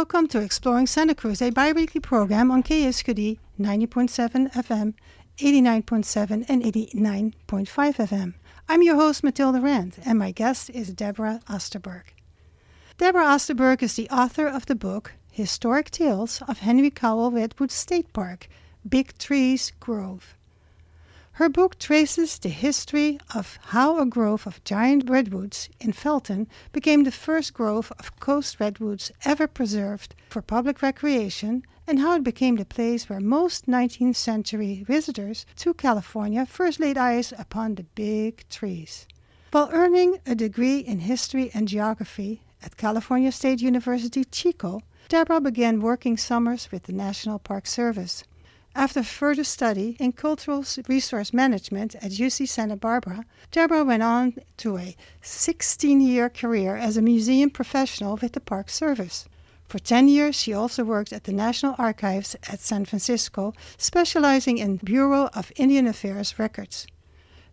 Welcome to Exploring Santa Cruz, a bi-weekly program on KSQD 90.7 FM, 89.7 and 89.5 FM. I'm your host, Matilda Rand, and my guest is Deborah Osterberg. Deborah Osterberg is the author of the book Historic Tales of Henry Cowell Redwoods State Park, Big Trees Grove. Her book traces the history of how a grove of giant redwoods in Felton became the first grove of coast redwoods ever preserved for public recreation, and how it became the place where most 19th century visitors to California first laid eyes upon the big trees. While earning a degree in history and geography at California State University, Chico, Deborah began working summers with the National Park Service. After further study in cultural resource management at UC Santa Barbara, Deborah went on to a 16-year career as a museum professional with the Park Service. For 10 years, she also worked at the National Archives at San Francisco, specializing in Bureau of Indian Affairs records.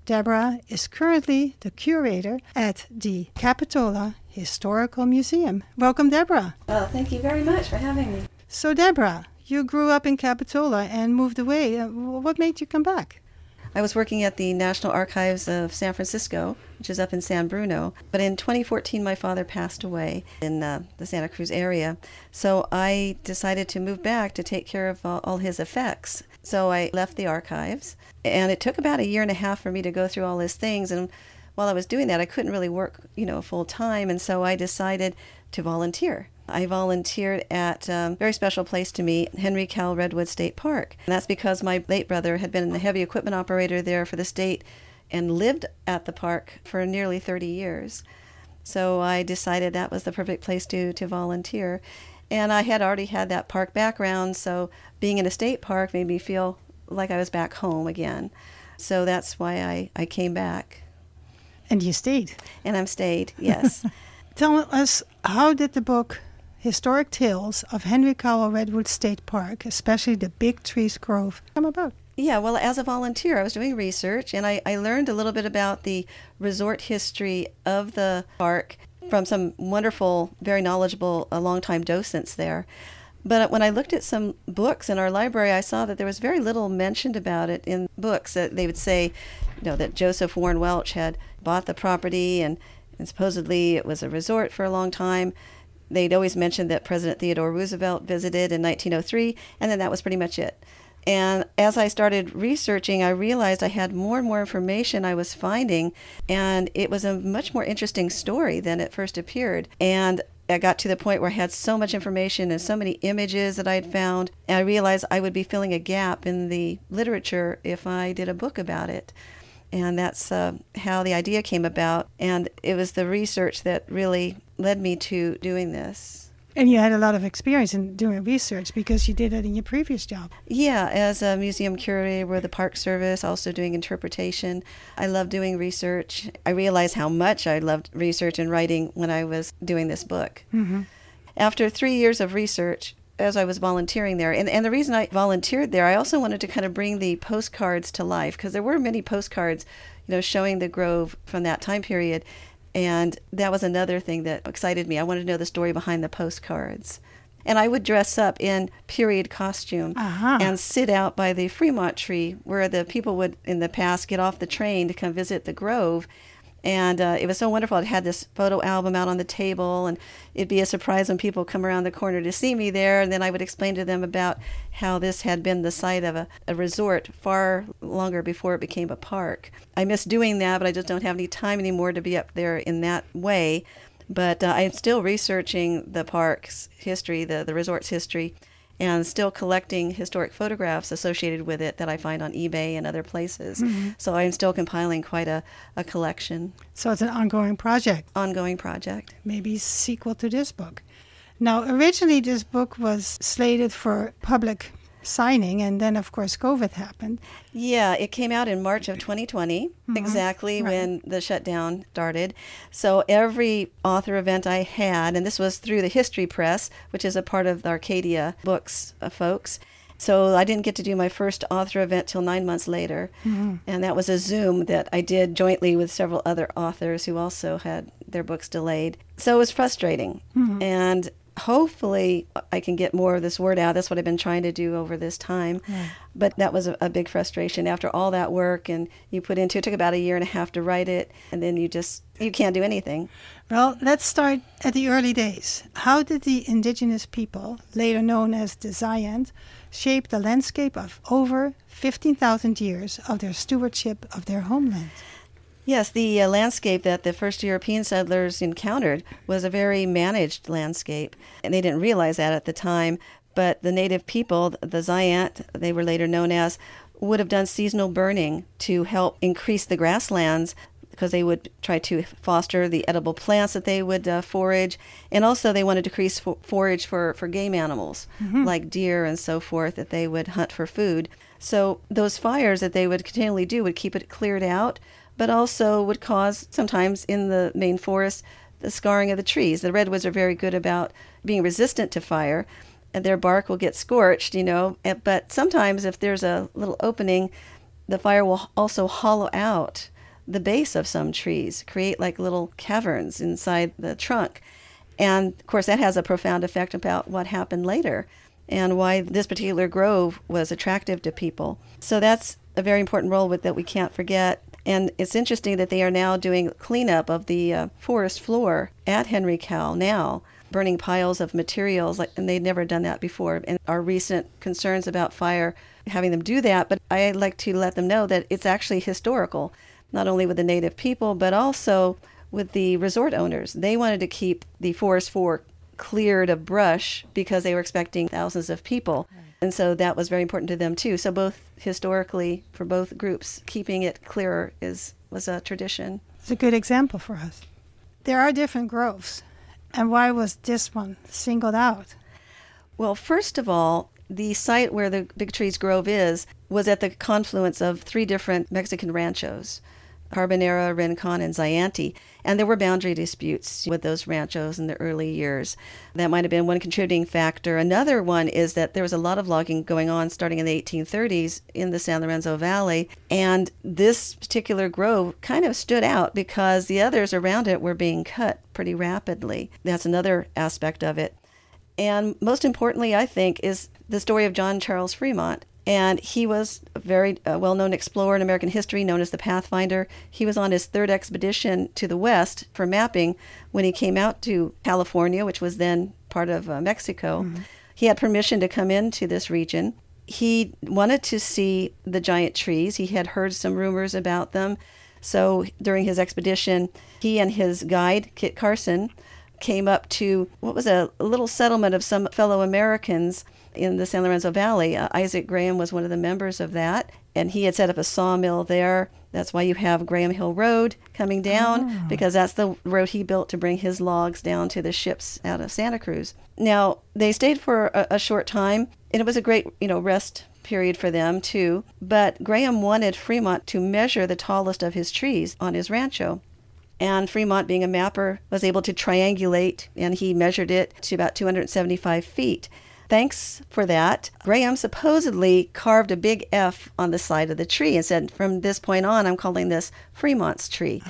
Deborah is currently the curator at the Capitola Historical Museum. Welcome, Deborah. Well, thank you very much for having me. So, Deborah, you grew up in Capitola and moved away. What made you come back? I was working at the National Archives of San Francisco, which is up in San Bruno. But in 2014, my father passed away in the Santa Cruz area. So I decided to move back to take care of all his effects. So I left the archives. And it took about a year and a half for me to go through all his things. And while I was doing that, I couldn't really work, full time. And so I decided to volunteer. I volunteered at a very special place to me, Henry Cowell Redwoods State Park. And that's because my late brother had been the heavy equipment operator there for the state and lived at the park for nearly 30 years. So I decided that was the perfect place to volunteer. And I had already had that park background, so being in a state park made me feel like I was back home again. So that's why I came back. And you stayed. And I'm stayed, yes. Tell us, how did the book Historic Tales of Henry Cowell Redwoods State Park, especially the Big Trees Grove, come about? Yeah, well, as a volunteer, I was doing research, and I learned a little bit about the resort history of the park from some wonderful, very knowledgeable, longtime docents there. But when I looked at some books in our library, I saw that there was very little mentioned about it in books. That they would say, that Joseph Warren Welch had bought the property, and supposedly it was a resort for a long time. They'd always mentioned that President Theodore Roosevelt visited in 1903, and then that was pretty much it. And as I started researching, I realized I had more and more information I was finding, and it was a much more interesting story than it first appeared. And I got to the point where I had so much information and so many images that I had found, and I realized I would be filling a gap in the literature if I did a book about it. And that's how the idea came about. And it was the research that really led me to doing this. And you had a lot of experience in doing research because you did it in your previous job. Yeah, as a museum curator with the Park Service, also doing interpretation. I love doing research. I realized how much I loved research and writing when I was doing this book. Mm-hmm. After 3 years of research, as I was volunteering there. And the reason I volunteered there, I also wanted to kind of bring the postcards to life, because there were many postcards, showing the grove from that time period. And that was another thing that excited me. I wanted to know the story behind the postcards. And I would dress up in period costume and sit out by the Fremont tree where the people would, in the past, get off the train to come visit the grove. And it was so wonderful. I had this photo album out on the table, and it'd be a surprise when people come around the corner to see me there. And then I would explain to them about how this had been the site of a resort far longer before it became a park. I miss doing that, but I just don't have any time anymore to be up there in that way. But I'm still researching the park's history, the resort's history, and still collecting historic photographs associated with it that I find on eBay and other places. Mm-hmm. So I'm still compiling quite a collection. So it's an ongoing project. Ongoing project. Maybe sequel to this book. Now, originally this book was slated for public signing, and then, of course, COVID happened. Yeah, it came out in March of 2020, exactly when the shutdown started. So every author event I had, and this was through the History Press, which is a part of the Arcadia Books folks. So I didn't get to do my first author event till 9 months later. Mm-hmm. And that was a Zoom that I did jointly with several other authors who also had their books delayed. So it was frustrating. Mm-hmm. And hopefully I can get more of this word out. That's what I've been trying to do over this time. But that was a big frustration after all that work and you put into it. It took about a year and a half to write it, and then you can't do anything. Well, let's start at the early days. How did the indigenous people, later known as the Zayant, shape the landscape of over 15,000 years of their stewardship of their homeland? Yes, the landscape that the first European settlers encountered was a very managed landscape, and they didn't realize that at the time. But the native people, the Zayant, they were later known as, would have done seasonal burning to help increase the grasslands, because they would try to foster the edible plants that they would forage. And also they wanted to increase forage for game animals, like deer and so forth, that they would hunt for food. So those fires that they would continually do would keep it cleared out, but also would cause, sometimes in the main forest, the scarring of the trees. The redwoods are very good about being resistant to fire, and their bark will get scorched, but sometimes if there's a little opening, the fire will also hollow out the base of some trees, create like little caverns inside the trunk. And of course that has a profound effect about what happened later and why this particular grove was attractive to people. So that's a very important role that we can't forget. And it's interesting that they are now doing cleanup of the forest floor at Henry Cowell now, burning piles of materials, and they'd never done that before. And our recent concerns about fire, having them do that, but I like to let them know that it's actually historical, not only with the native people, but also with the resort owners. They wanted to keep the forest floor cleared of brush because they were expecting thousands of people. Right. And so that was very important to them too. So both historically, for both groups, keeping it clearer was a tradition. It's a good example for us. There are different groves. And why was this one singled out? Well, first of all, the site where the Big Trees Grove was at the confluence of 3 different Mexican ranchos, Carbonera, Rincon, and Zayante. And there were boundary disputes with those ranchos in the early years. That might have been one contributing factor. Another one is that there was a lot of logging going on starting in the 1830s in the San Lorenzo Valley. And this particular grove kind of stood out because the others around it were being cut pretty rapidly. That's another aspect of it. And most importantly, I think, is the story of John Charles Fremont. And he was a very well-known explorer in American history, known as the Pathfinder. He was on his 3rd expedition to the west for mapping when he came out to California, which was then part of Mexico. He had permission to come into this region. He wanted to see the giant trees. He had heard some rumors about them. So during his expedition, he and his guide, Kit Carson, came up to what was a little settlement of some fellow Americans in the San Lorenzo Valley. Isaac Graham was one of the members of that, and he had set up a sawmill there. That's why you have Graham Hill Road coming down, because that's the road he built to bring his logs down to the ships out of Santa Cruz. Now, they stayed for a short time, and it was a great, rest period for them too, but Graham wanted Fremont to measure the tallest of his trees on his rancho. And Fremont, being a mapper, was able to triangulate, and he measured it to about 275 feet. Thanks for that, Graham supposedly carved a big F on the side of the tree and said, from this point on, I'm calling this Fremont's tree.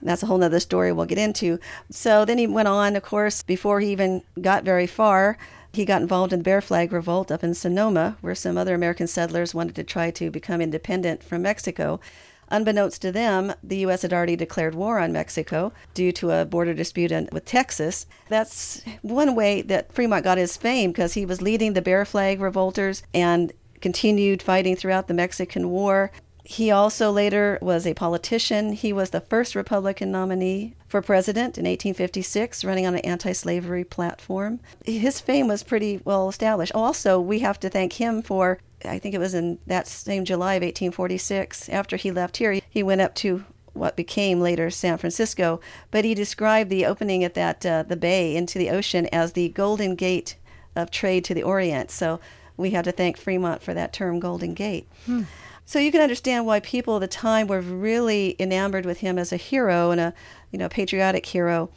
That's a whole nother story we'll get into. So then he went on, of course, before he even got very far, he got involved in the Bear Flag Revolt up in Sonoma, where some other American settlers wanted to try to become independent from Mexico. Unbeknownst to them, the U.S. had already declared war on Mexico due to a border dispute with Texas. That's one way that Fremont got his fame, because he was leading the Bear Flag revolters and continued fighting throughout the Mexican War. He also later was a politician. He was the first Republican nominee for president in 1856, running on an anti-slavery platform. His fame was pretty well established. Also, we have to thank him for, I think it was in that same July of 1846, after he left here, he went up to what became later San Francisco, but he described the opening at the bay into the ocean as the Golden Gate of trade to the Orient. So we have to thank Fremont for that term, Golden Gate. So you can understand why people at the time were really enamored with him as a hero and a patriotic hero.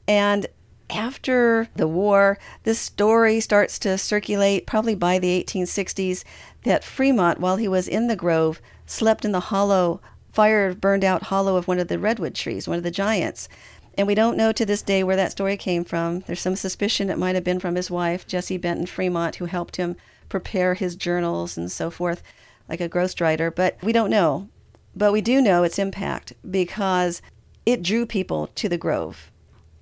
And after the war, this story starts to circulate probably by the 1860s that Fremont, while he was in the grove, slept in the fire-burned out hollow of one of the redwood trees, one of the giants. And we don't know to this day where that story came from. There's some suspicion it might have been from his wife, Jessie Benton Fremont, who helped him prepare his journals and so forth, like a ghostwriter. But we don't know. But we do know its impact because it drew people to the Grove.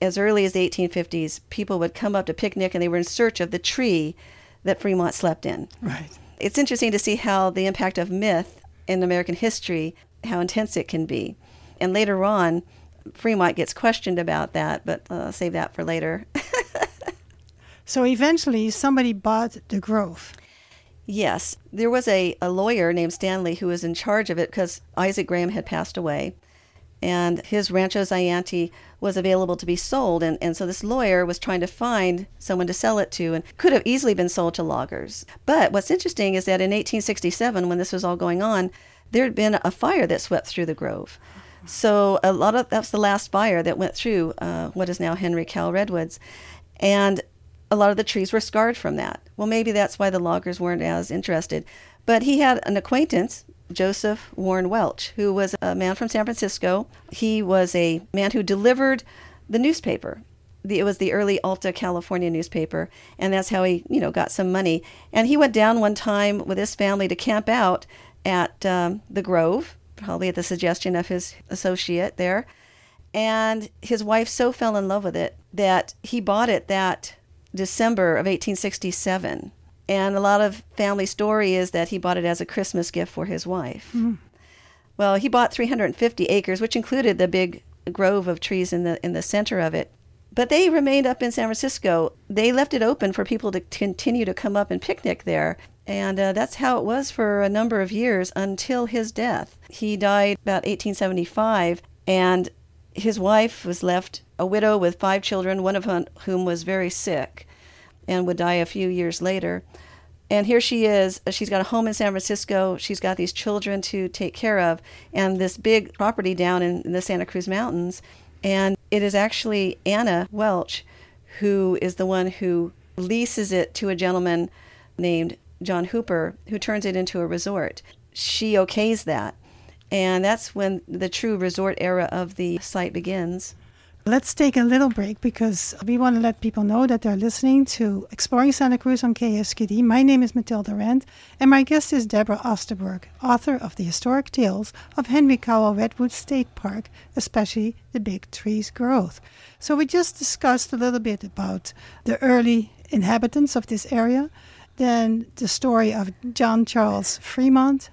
As early as the 1850s, people would come up to picnic and they were in search of the tree that Fremont slept in. Right. It's interesting to see how the impact of myth in American history, how intense it can be. And later on, Fremont gets questioned about that, but I'll save that for later. So eventually somebody bought the Grove. Yes. There was a lawyer named Stanley who was in charge of it because Isaac Graham had passed away. And his Rancho Zayante was available to be sold. And so this lawyer was trying to find someone to sell it to and could have easily been sold to loggers. But what's interesting is that in 1867, when this was all going on, there had been a fire that swept through the Grove. So that's the last fire that went through what is now Henry Cowell Redwoods. And a lot of the trees were scarred from that. Well, maybe that's why the loggers weren't as interested. But he had an acquaintance, Joseph Warren Welch, who was a man from San Francisco. He was a man who delivered the newspaper. It was the early Alta California newspaper, and that's how he, got some money. And he went down one time with his family to camp out at the Grove, probably at the suggestion of his associate there. And his wife so fell in love with it that he bought it that December of 1867. And a lot of family story is that he bought it as a Christmas gift for his wife. Mm. Well, he bought 350 acres, which included the big grove of trees in the center of it. But they remained up in San Francisco. They left it open for people to continue to come up and picnic there. And that's how it was for a number of years until his death. He died about 1875, and his wife was left a widow with 5 children, one of whom was very sick and would die a few years later. And here she is. She's got a home in San Francisco. She's got these children to take care of and this big property down in the Santa Cruz Mountains. And it is actually Anna Welch who is the one who leases it to a gentleman named John Hooper, who turns it into a resort. She okays that. And that's when the true resort era of the site begins. Let's take a little break because we want to let people know that they're listening to Exploring Santa Cruz on KSQD. My name is Matilda Rand, and my guest is Deborah Osterberg, author of the historic tales of Henry Cowell Redwoods State Park, especially the Big Trees Grove. So we just discussed a little bit about the early inhabitants of this area, then the story of John Charles Fremont,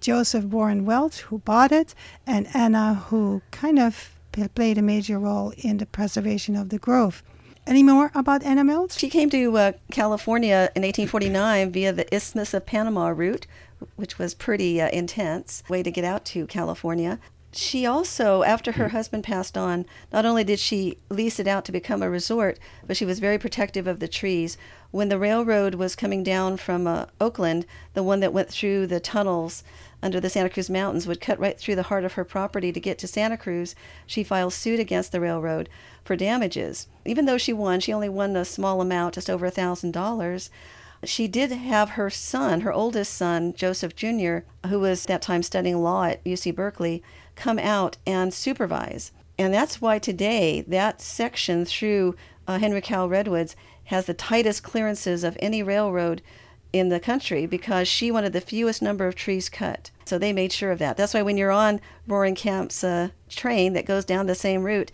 Joseph Warren Welch, who bought it, and Anna, who kind of played a major role in the preservation of the grove. Any more about Anna Welch? She came to California in 1849 via the Isthmus of Panama route, which was pretty intense way to get out to California. She also, after her husband passed on, not only did she lease it out to become a resort, but she was very protective of the trees. When the railroad was coming down from Oakland, the one that went through the tunnels under the Santa Cruz Mountains would cut right through the heart of her property to get to Santa Cruz. She filed suit against the railroad for damages. Even though she won, she only won a small amount, just over $1,000. She did have her son, her oldest son, Joseph Jr., who was at that time studying law at UC Berkeley, come out and supervise. And that's why today that section through Henry Cowell Redwoods has the tightest clearances of any railroad in the country because she wanted the fewest number of trees cut. So they made sure of that. That's why when you're on Roaring Camp's train that goes down the same route,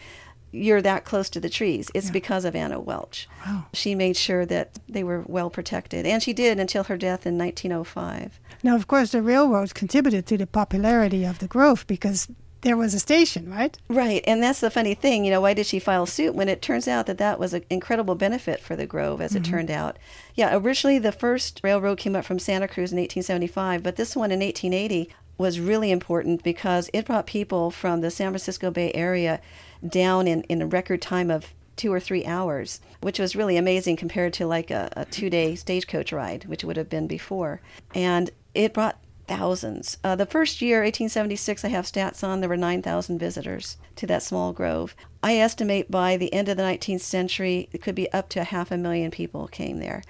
you're that close to the trees. It's because of Anna Welch. Wow. She made sure that they were well protected. And she did until her death in 1905. Now, of course, the railroad contributed to the popularity of the grove because there was a station, right? Right. And that's the funny thing. Why did she file suit when it turns out that that was an incredible benefit for the grove, as it turned out? Yeah, originally the first railroad came up from Santa Cruz in 1875, but this one in 1880 was really important because it brought people from the San Francisco Bay Area down in a record time of 2 or 3 hours, which was really amazing compared to like a 2-day stagecoach ride, which would have been before. And it brought thousands. The first year, 1876, I have stats on, there were 9,000 visitors to that small grove. I estimate by the end of the 19th century, it could be up to 500,000 people came there.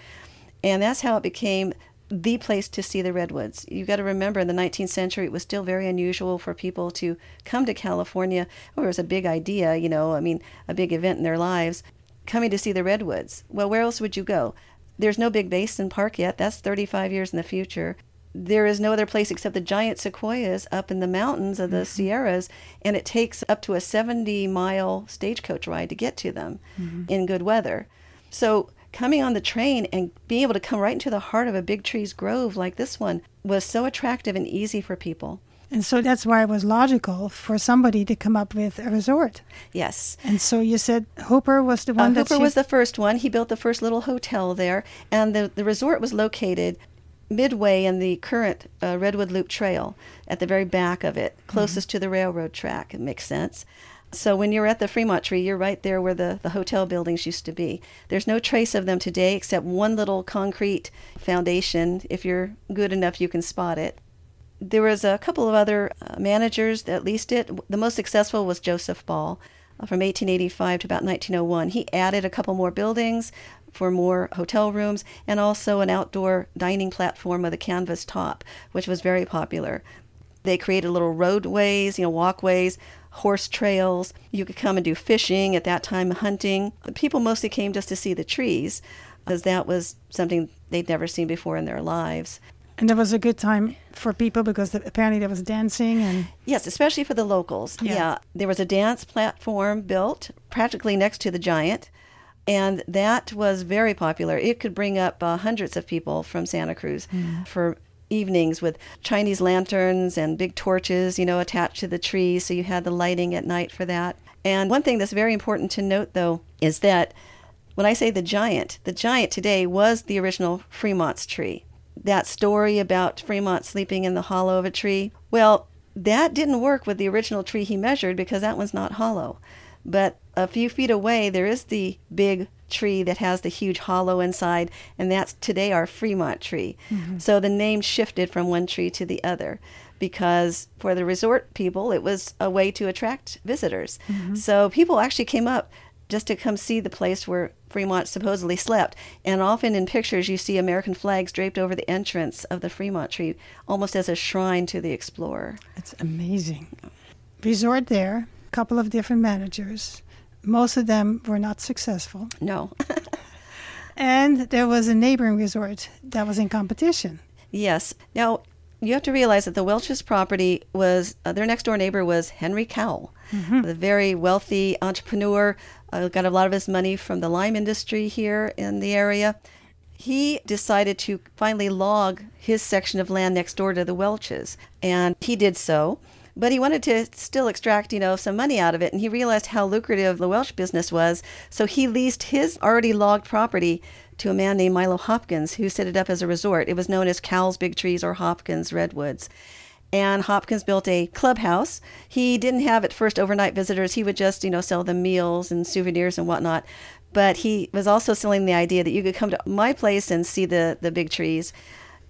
And that's how it became the place to see the redwoods. You got to remember, in the 19th century, it was still very unusual for people to come to California. Well, it was a big idea, a big event in their lives, coming to see the redwoods. Well, where else would you go? There's no big basin park yet. That's 35 years in the future. There is no other place except the giant sequoias up in the mountains of the Sierras, and it takes up to a 70-mile stagecoach ride to get to them in good weather. So coming on the train and being able to come right into the heart of a big trees grove like this one was so attractive and easy for people. And so that's why it was logical for somebody to come up with a resort. Yes. And so you said Hooper was the one Hooper was the first one. He built the first little hotel there, and the resort was located midway in the current Redwood Loop Trail, at the very back of it, closest to the railroad track. It makes sense. So when you're at the Fremont Tree, you're right there where the hotel buildings used to be. There's no trace of them today except one little concrete foundation. If you're good enough, you can spot it. There was a couple of other managers that leased it. The most successful was Joseph Ball from 1885 to about 1901. He added a couple more buildings for more hotel rooms, and also an outdoor dining platform with a canvas top, which was very popular. They created little roadways, walkways, horse trails. You could come and do fishing, at that time hunting. The people mostly came just to see the trees, because that was something they'd never seen before in their lives. And that was a good time for people because apparently there was dancing and... Yes, especially for the locals. Yeah. There was a dance platform built practically next to the giant, and that was very popular. It could bring up hundreds of people from Santa Cruz for evenings with Chinese lanterns and big torches, attached to the trees. So you had the lighting at night for that. And one thing that's very important to note, though, is that when I say the giant today was the original Fremont's tree. That story about Fremont sleeping in the hollow of a tree, well, that didn't work with the original tree he measured because that one's not hollow. But a few feet away, there is the big tree that has the huge hollow inside, and that's today our Fremont tree. So the name shifted from one tree to the other because for the resort people, it was a way to attract visitors. So people actually came up just to come see the place where Fremont supposedly slept. And often in pictures, you see American flags draped over the entrance of the Fremont tree, almost as a shrine to the explorer. It's amazing. Resort there. Couple of different managers. Most of them were not successful. No. And there was a neighboring resort that was in competition. Yes. Now, you have to realize that the Welch's property was, their next door neighbor was Henry Cowell, a very wealthy entrepreneur, got a lot of his money from the lime industry here in the area. He decided to finally log his section of land next door to the Welch's, and he did so. But he wanted to still extract, some money out of it, and he realized how lucrative the Welch business was, so he leased his already logged property to a man named Milo Hopkins, who set it up as a resort. It was known as Cowell's Big Trees or Hopkins Redwoods. And Hopkins built a clubhouse. He didn't have at first overnight visitors. He would just, sell them meals and souvenirs and whatnot. But he was also selling the idea that you could come to my place and see the big trees.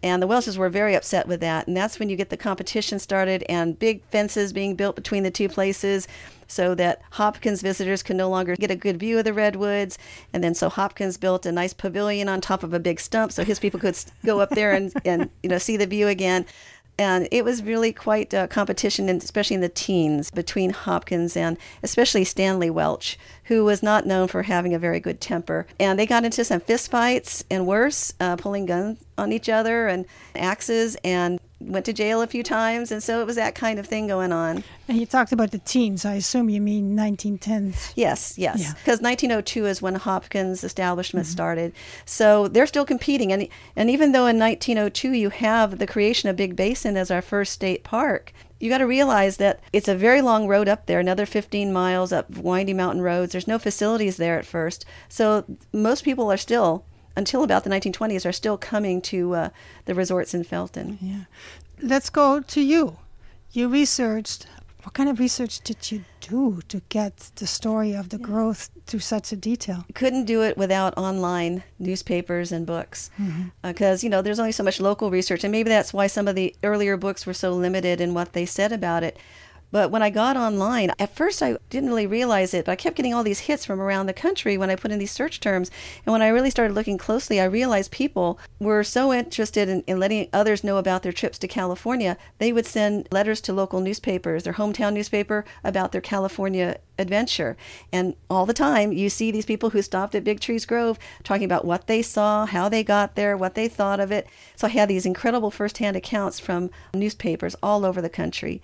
And the Welches were very upset with that. And that's when you get the competition started and big fences being built between the two places so that Hopkins visitors could no longer get a good view of the redwoods. And then so Hopkins built a nice pavilion on top of a big stump so his people could go up there and see the view again. And it was really quite a competition, and especially in the teens, between Hopkins and especially Stanley Welch, who was not known for having a very good temper. And they got into some fistfights and worse, pulling guns on each other and axes, and went to jail a few times. And so it was that kind of thing going on. And you talked about the teens. I assume you mean 1910s. Yes. Because 1902 is when Hopkins' establishment started. So they're still competing. And even though in 1902 you have the creation of Big Basin as our first state park, you got to realize that it's a very long road up there, another 15 miles up windy mountain roads. There's no facilities there at first. So most people are still, until about the 1920s, are still coming to the resorts in Felton. Yeah. Let's go to you. You researched. What kind of research did you do to get the story of the growth to such a detail? Couldn't do it without online newspapers and books because, there's only so much local research. And maybe that's why some of the earlier books were so limited in what they said about it. But when I got online, at first I didn't really realize it, but I kept getting all these hits from around the country when I put in these search terms. And when I really started looking closely, I realized people were so interested in letting others know about their trips to California, they would send letters to local newspapers, their hometown newspaper, about their California adventure. And all the time, you see these people who stopped at Big Trees Grove talking about what they saw, how they got there, what they thought of it. So I had these incredible firsthand accounts from newspapers all over the country.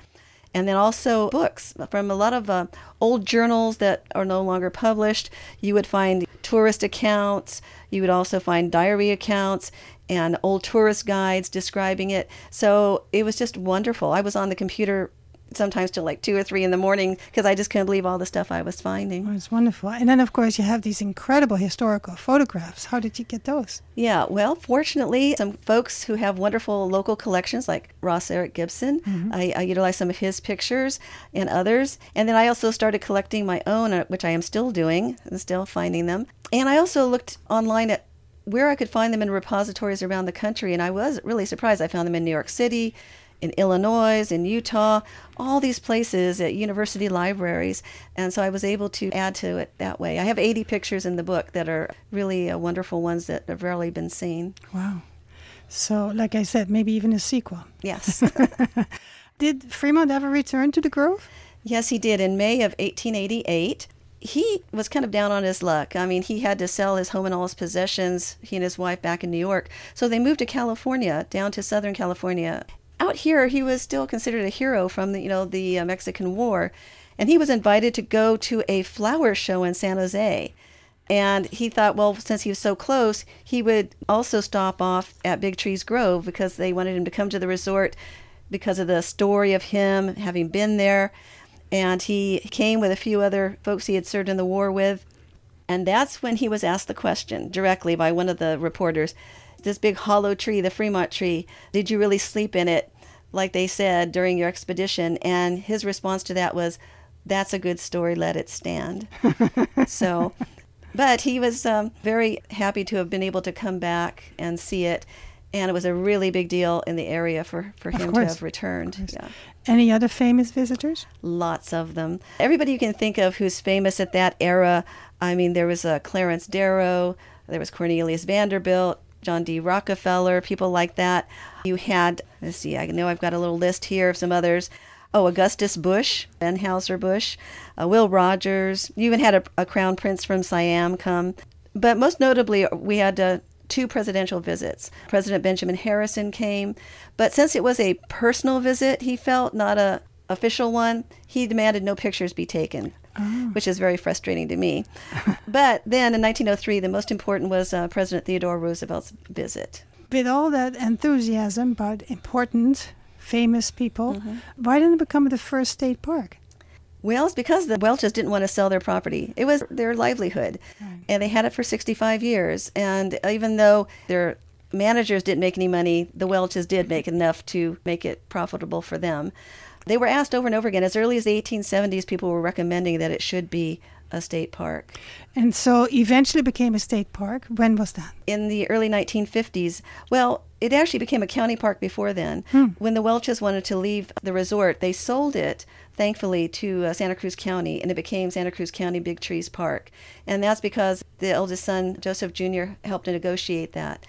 And then also books from a lot of old journals that are no longer published. You would find tourist accounts. You would also find diary accounts and old tourist guides describing it. So it was just wonderful. I was on the computer sometimes till like 2 or 3 in the morning because I just couldn't believe all the stuff I was finding. Oh, it's wonderful. And then, of course, you have these incredible historical photographs. How did you get those? Yeah, well, fortunately, some folks who have wonderful local collections like Ross Eric Gibson, I utilized some of his pictures and others. And then I also started collecting my own, which I am still doing and still finding them. And I also looked online at where I could find them in repositories around the country. And I was really surprised. I found them in New York City, in Illinois, in Utah, all these places at university libraries. And so I was able to add to it that way. I have 80 pictures in the book that are really wonderful ones that have rarely been seen. Wow. So, like I said, maybe even a sequel. Yes. Did Fremont ever return to the Grove? Yes, he did in May of 1888. He was kind of down on his luck. I mean, he had to sell his home and all his possessions, he and his wife, back in New York. So they moved to California, down to Southern California. Out here, he was still considered a hero from the Mexican War, and he was invited to go to a flower show in San Jose. And he thought, well, since he was so close, he would also stop off at Big Trees Grove because they wanted him to come to the resort because of the story of him having been there. And he came with a few other folks he had served in the war with. And that's when he was asked the question directly by one of the reporters, this big hollow tree, the Fremont tree, did you really sleep in it, like they said, during your expedition? And his response to that was, that's a good story, let it stand. So, but he was very happy to have been able to come back and see it. And it was a really big deal in the area for him to have returned. Yeah. Any other famous visitors? Lots of them. Everybody you can think of who's famous at that era. I mean, there was Clarence Darrow, there was Cornelius Vanderbilt, John D. Rockefeller, people like that. You had, let's see, I know I've got a little list here of some others. Oh, Augustus Busch, Anheuser-Busch, Will Rogers. You even had a crown prince from Siam come. But most notably, we had 2 presidential visits. President Benjamin Harrison came. But since it was a personal visit, he felt, not an official one, he demanded no pictures be taken. Which is very frustrating to me. But then in 1903, the most important was President Theodore Roosevelt's visit. With all that enthusiasm about important, famous people, why didn't it become the first state park? Well, it's because the Welches didn't want to sell their property. It was their livelihood. Right. And they had it for 65 years. And even though their managers didn't make any money, the Welches did make enough to make it profitable for them. They were asked over and over again. As early as the 1870s, people were recommending that it should be a state park. And so eventually became a state park. When was that? In the early 1950s. Well, it actually became a county park before then. When the Welches wanted to leave the resort, they sold it, thankfully, to Santa Cruz County, and it became Santa Cruz County Big Trees Park. And that's because the eldest son, Joseph Jr., helped to negotiate that.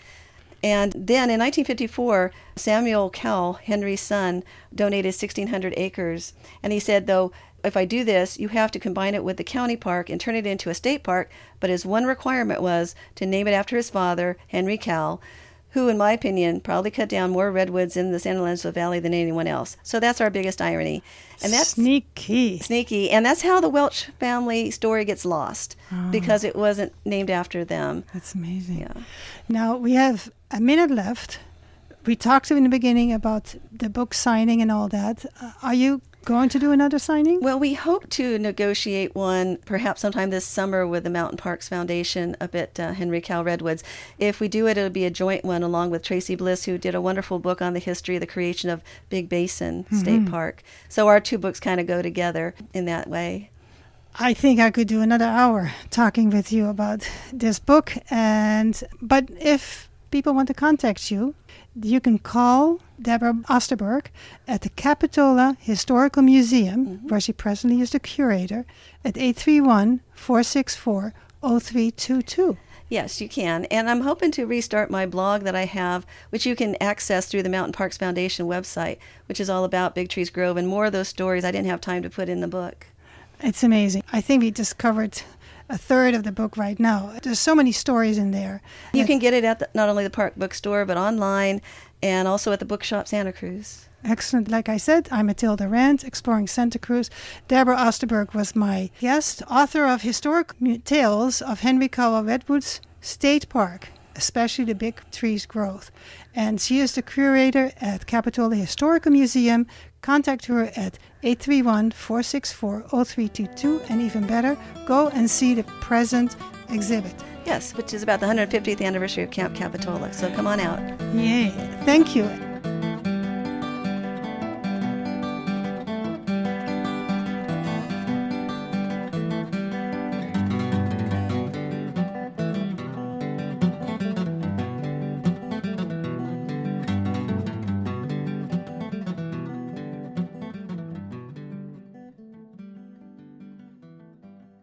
And then in 1954, Samuel Cowell, Henry's son, donated 1,600 acres. And he said, though, if I do this, you have to combine it with the county park and turn it into a state park. But his one requirement was to name it after his father, Henry Cowell, who, in my opinion, probably cut down more redwoods in the San Lorenzo Valley than anyone else. So that's our biggest irony. And that's sneaky. And that's how the Welch family story gets lost, because it wasn't named after them. That's amazing. Yeah. Now, we have a minute left. We talked in the beginning about the book signing and all that. Are you going to do another signing? Well, we hope to negotiate one perhaps sometime this summer with the Mountain Parks Foundation up at Henry Cowell Redwoods. If we do it, it'll be a joint one along with Tracy Bliss, who did a wonderful book on the history of the creation of Big Basin State Park. So our 2 books kind of go together in that way. I think I could do another hour talking with you about this book. But if people want to contact you, you can call Deborah Osterberg at the Capitola Historical Museum, where she presently is the curator, at 831-464-0322. Yes, you can. And I'm hoping to restart my blog that I have, which you can access through the Mountain Parks Foundation website, which is all about Big Trees Grove and more of those stories I didn't have time to put in the book. It's amazing. I think we just covered a third of the book right now. There's so many stories in there. You can get it at not only the Park Bookstore, but online and also at the Bookshop Santa Cruz. Excellent. Like I said, I'm Matilda Rand, Exploring Santa Cruz. Deborah Osterberg was my guest, author of Historic Tales of Henry Cowell Redwoods State Park, especially the Big Trees Grove. And she is the curator at Capitola Historical Museum. Contact her at 831-464-0322. And even better, go and see the present exhibit. Yes, which is about the 150th anniversary of Camp Capitola. So come on out. Yay. Thank you.